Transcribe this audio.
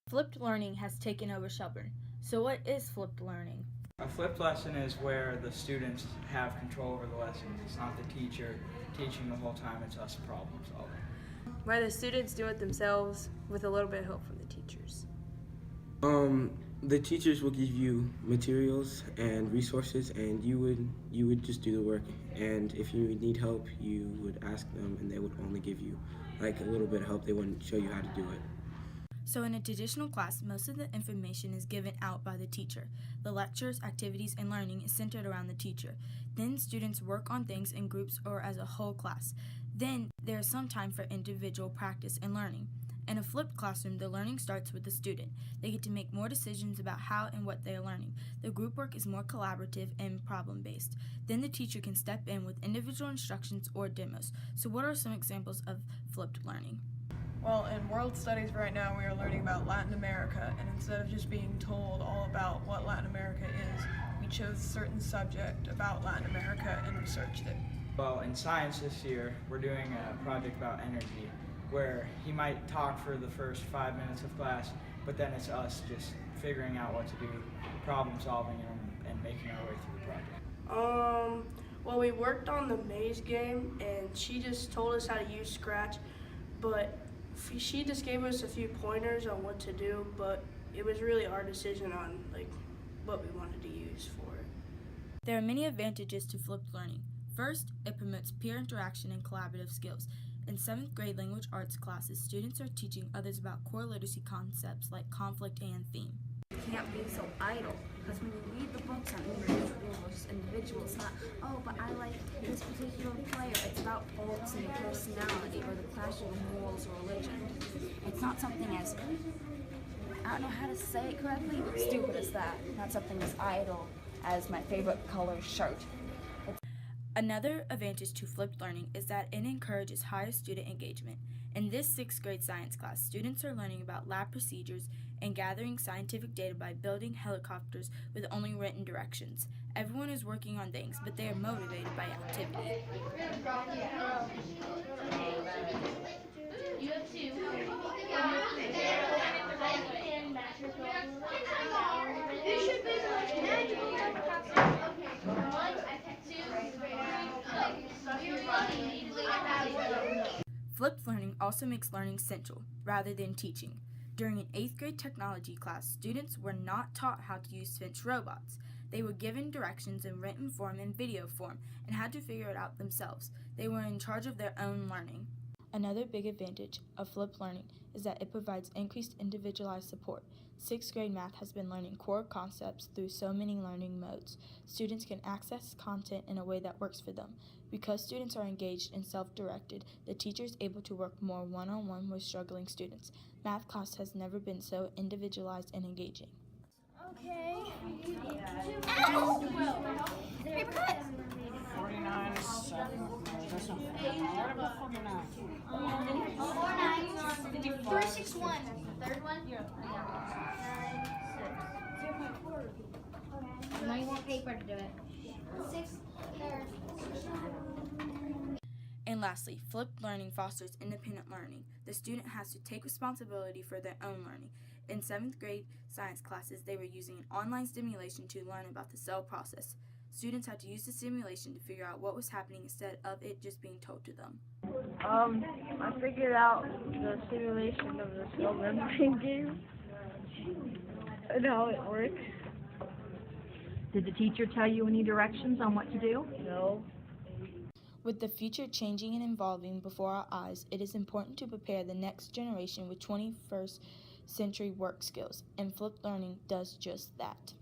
Flipped learning has taken over Shelbure. So what is flipped learning? A flipped lesson is where the students have control over the lessons. It's not the teacher teaching the whole time, it's us problem solving. Where the students do it themselves with a little bit of help from the teachers. The teachers will give you materials and resources, and you would just do the work. And if you need help, you would ask them, and they would only give you like a little bit of help. They wouldn't show you how to do it. So in a traditional class, most of the information is given out by the teacher. The lectures, activities, and learning is centered around the teacher. Then students work on things in groups or as a whole class. Then there is some time for individual practice and learning. In a flipped classroom, the learning starts with the student. They get to make more decisions about how and what they are learning. The group work is more collaborative and problem-based. Then the teacher can step in with individual instructions or demos. So what are some examples of flipped learning? Well, in world studies right now, we are learning about Latin America, and instead of just being told all about what Latin America is, we chose a certain subject about Latin America and researched it. Well, in science this year, we're doing a project about energy, where he might talk for the first 5 minutes of class, but then it's us just figuring out what to do, problem solving, and making our way through the project. Well, we worked on the maze game, and she just told us how to use Scratch, but she just gave us a few pointers on what to do, but it was really our decision on what we wanted to use for it. There are many advantages to flipped learning. First, it promotes peer interaction and collaborative skills. In 7th grade language arts classes, students are teaching others about core literacy concepts like conflict and theme. You can't be so idle, because when you read the books on individuals, it's not, oh, but I like this particular player. It's about faults in the personality or the clash of morals or religion. It's not something as, I don't know how to say it correctly, stupid as that. Not something as idle as my favorite color shirt. Another advantage to flipped learning is that it encourages higher student engagement. In this 6th grade science class, students are learning about lab procedures and gathering scientific data by building helicopters with only written directions. Everyone is working on things, but they are motivated by activity. Flipped learning also makes learning central, rather than teaching. During an 8th grade technology class, students were not taught how to use Finch robots. They were given directions in written form and video form and had to figure it out themselves. They were in charge of their own learning. Another big advantage of flipped learning is that it provides increased individualized support. 6th grade math has been learning core concepts through so many learning modes. Students can access content in a way that works for them. Because students are engaged and self-directed, the teacher is able to work more one-on-one with struggling students. Math class has never been so individualized and engaging. Okay. Ow! Paper cut! 49 is 7. That's not 49. What about 49? 361. Third one? Yeah. 9, 6. Now you want paper to do it. 6, third. And lastly, flipped learning fosters independent learning. The student has to take responsibility for their own learning. In 7th grade science classes, they were using an online simulation to learn about the cell process. Students had to use the simulation to figure out what was happening instead of it just being told to them. I figured out the simulation of the cell membrane game and how it works. Did the teacher tell you any directions on what to do? No. With the future changing and evolving before our eyes, it is important to prepare the next generation with 21st century work skills, and flipped learning does just that.